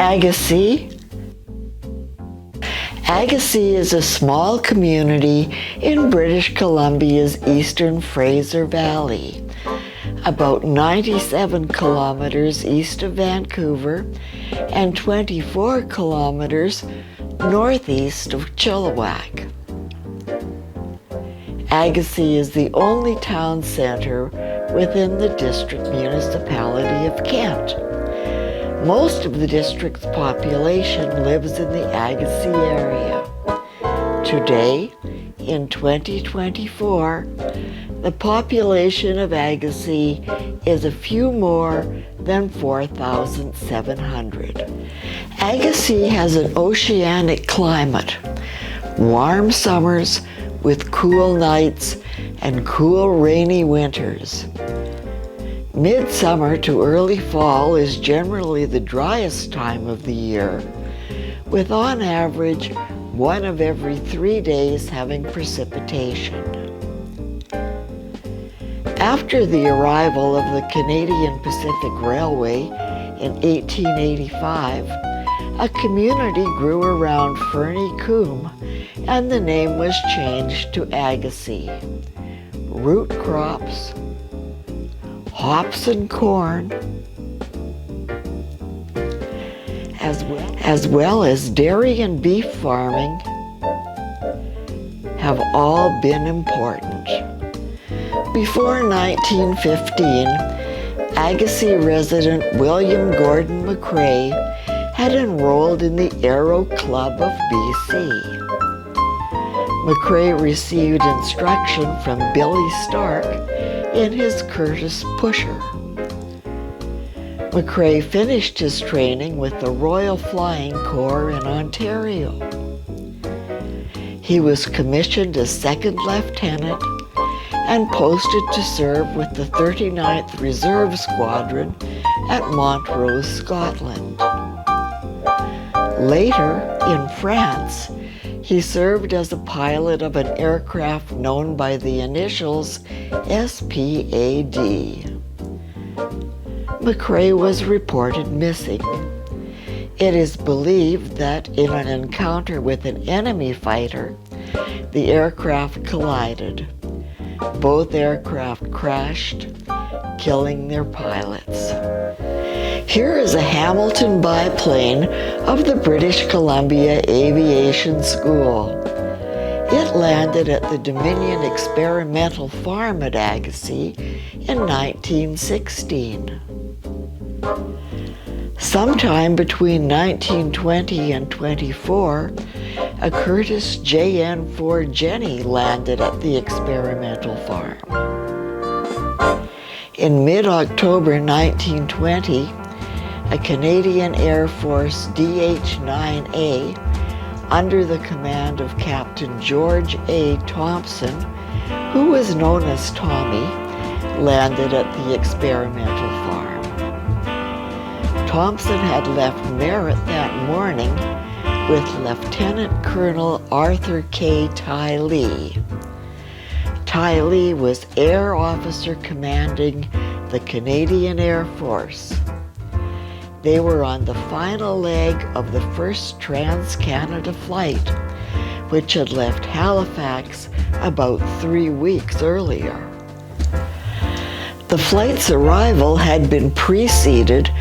Æɡəsi. Æɡəsi is a small community in British Columbia's Eastern Fraser Valley, about 97 kilometers east of Vancouver and 24 kilometers northeast of Chilliwack. Æɡəsi is the only town center within the District Municipality of Kent. Most of the district's population lives in the Æɡəsi area. Today, in 2024, the population of Æɡəsi is a few more than 4,700. Æɡəsi has an oceanic climate, warm summers with cool nights and cool rainy winters. Midsummer to early fall is generally the driest time of the year, with on average 1 of every 3 days having precipitation. After the arrival of the Canadian Pacific Railway in 1885, a community grew around Ferny Combe and the name was changed to Æɡəsi. Root crops, hops and corn, as well as dairy and beef farming, have all been important. Before 1915, Æɡəsi resident William Gordon McCrae had enrolled in the Aero Club of BC. McCrae received instruction from Billy Stark in his Curtis pusher. McCrae finished his training with the Royal Flying Corps in Ontario. He was commissioned as second lieutenant and posted to serve with the 39th Reserve Squadron at Montrose, Scotland. Later, in France, he served as a pilot of an aircraft known by the initials SPAD. McCrae was reported missing. It is believed that in an encounter with an enemy fighter, the aircraft collided. Both aircraft crashed, killing their pilots. Here is a Hamilton biplane of the British Columbia Aviation School. It landed at the Dominion Experimental Farm at Æɡəsi in 1916. Sometime between 1920 and 24, a Curtis JN-4 Jenny landed at the experimental farm. In mid-October 1920, a Canadian Air Force DH-9A, under the command of Captain George A. Thompson, who was known as Tommy, landed at the experimental farm. Thompson had left Merritt that morning with Lieutenant Colonel Arthur K. Tylee. Tylee was Air Officer commanding the Canadian Air Force. They were on the final leg of the first Trans-Canada flight, which had left Halifax about 3 weeks earlier. The flight's arrival had been preceded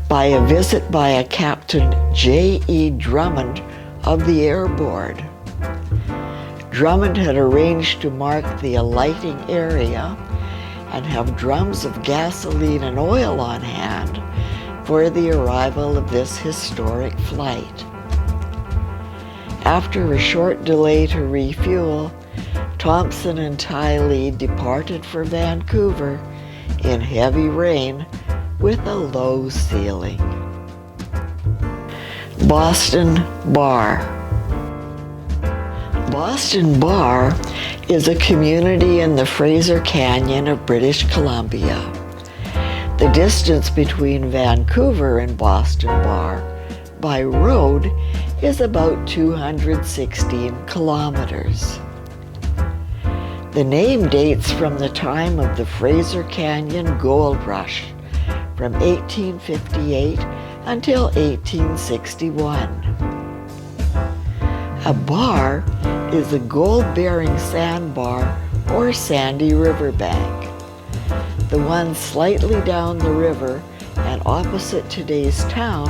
by a visit by a Captain J.E. Drummond of the Air Board. Drummond had arranged to mark the alighting area and have drums of gasoline and oil on hand for the arrival of this historic flight. After a short delay to refuel, Thompson and Tylee departed for Vancouver in heavy rain with a low ceiling. Boston Bar. Boston Bar is a community in the Fraser Canyon of British Columbia. The distance between Vancouver and Boston Bar by road is about 216 kilometers. The name dates from the time of the Fraser Canyon Gold Rush from 1858 until 1861. A bar is a gold-bearing sandbar or sandy riverbank. The one slightly down the river and opposite today's town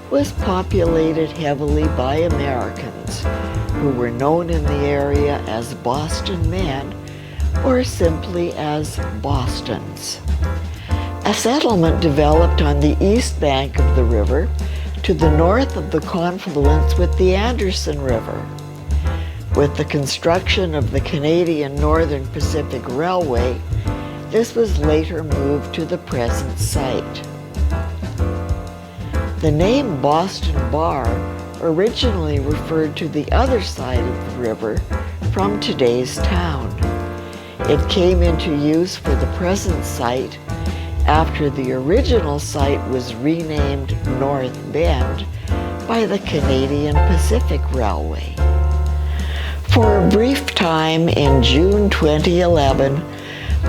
was populated heavily by Americans who were known in the area as Boston men or simply as Bostons. A settlement developed on the east bank of the river to the north of the confluence with the Anderson River. With the construction of the Canadian Northern Pacific Railway, this was later moved to the present site. The name Boston Bar originally referred to the other side of the river from today's town. It came into use for the present site after the original site was renamed North Bend by the Canadian Pacific Railway. For a brief time in June 2011,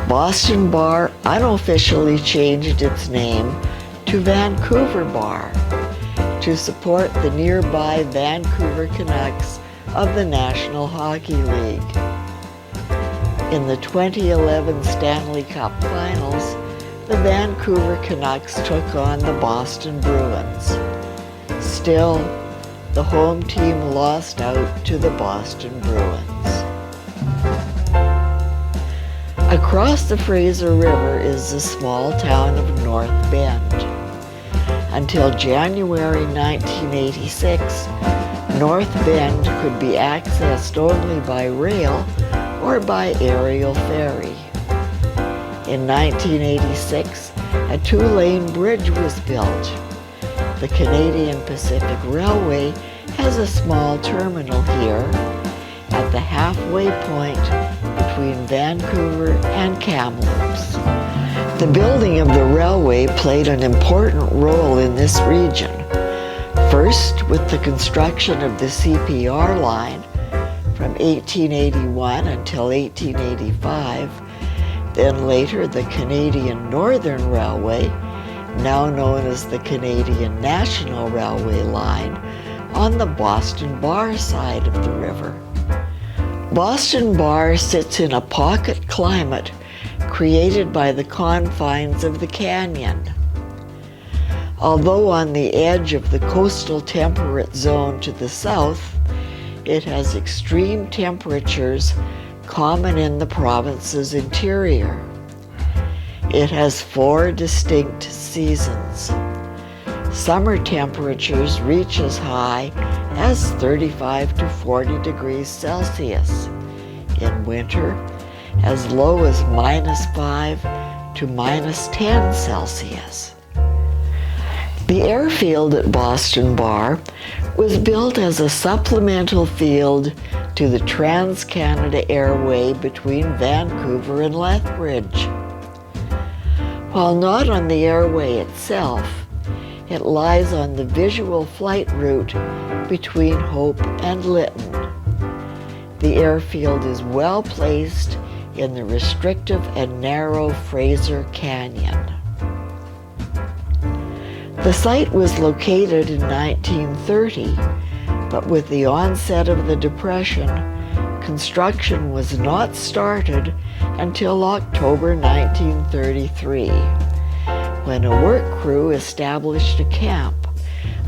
Boston Bar unofficially changed its name to Vancouver Bar to support the nearby Vancouver Canucks of the National Hockey League. In the 2011 Stanley Cup Finals, the Vancouver Canucks took on the Boston Bruins. Still, the home team lost out to the Boston Bruins. Across the Fraser River is the small town of North Bend. Until January 1986, North Bend could be accessed only by rail or by aerial ferry. In 1986, a two-lane bridge was built. The Canadian Pacific Railway has a small terminal here at the halfway point between Vancouver and Kamloops. The building of the railway played an important role in this region. First, with the construction of the CPR line from 1881 until 1885, then later the Canadian Northern Railway, now known as the Canadian National Railway line, on the Boston Bar side of the river. Boston Bar sits in a pocket climate created by the confines of the canyon. Although on the edge of the coastal temperate zone to the south, it has extreme temperatures common in the province's interior. It has 4 distinct seasons. Summer temperatures reach as high as 35 to 40 degrees Celsius. In winter, as low as -5 to -10 Celsius. The airfield at Boston Bar was built as a supplemental field to the Trans-Canada Airway between Vancouver and Lethbridge. While not on the airway itself, it lies on the visual flight route between Hope and Lytton. The airfield is well placed in the restrictive and narrow Fraser Canyon. The site was located in 1930, but with the onset of the Depression, construction was not started until October 1933, when a work crew established a camp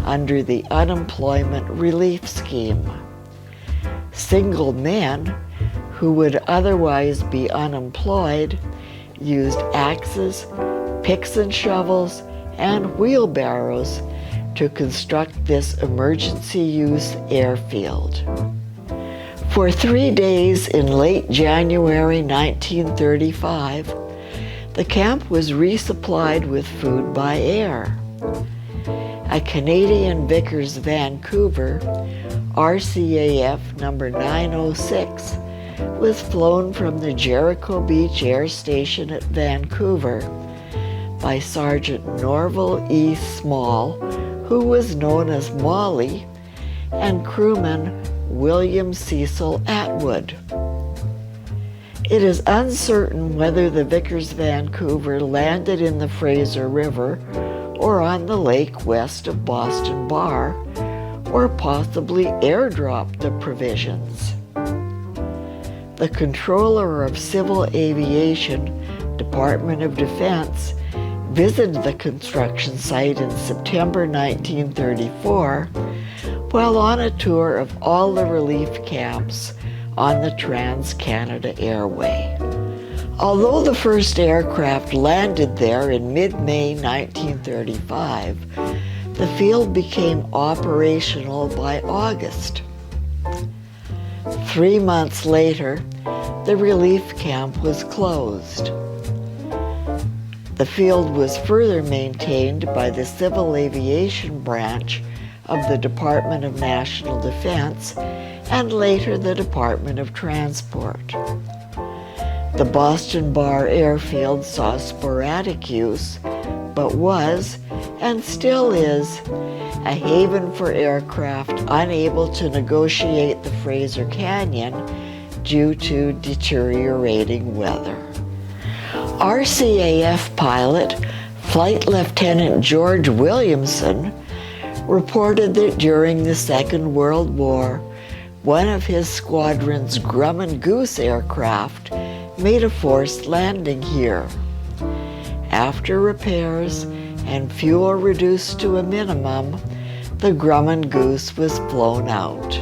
under the Unemployment Relief Scheme. Single men who would otherwise be unemployed used axes, picks and shovels, and wheelbarrows to construct this emergency use airfield. For 3 days in late January 1935, the camp was resupplied with food by air. A Canadian Vickers Vancouver RCAF number 906 was flown from the Jericho Beach Air Station at Vancouver by Sergeant Norval E. Small, who was known as Molly, and crewman William Cecil Atwood. It is uncertain whether the Vickers Vancouver landed in the Fraser River or on the lake west of Boston Bar, or possibly airdropped the provisions. The Controller of Civil Aviation, Department of Defense, visited the construction site in September 1934 while on a tour of all the relief camps on the Trans-Canada Airway. Although the first aircraft landed there in mid-May 1935, the field became operational by August. 3 months later, the relief camp was closed. The field was further maintained by the Civil Aviation Branch of the Department of National Defense and later the Department of Transport. The Boston Bar Airfield saw sporadic use, but was, and still is, a haven for aircraft unable to negotiate the Fraser Canyon due to deteriorating weather. RCAF pilot, Flight Lieutenant George Williamson, reported that during the Second World War, one of his squadron's Grumman Goose aircraft made a forced landing here. After repairs and fuel reduced to a minimum, the Grumman Goose was flown out.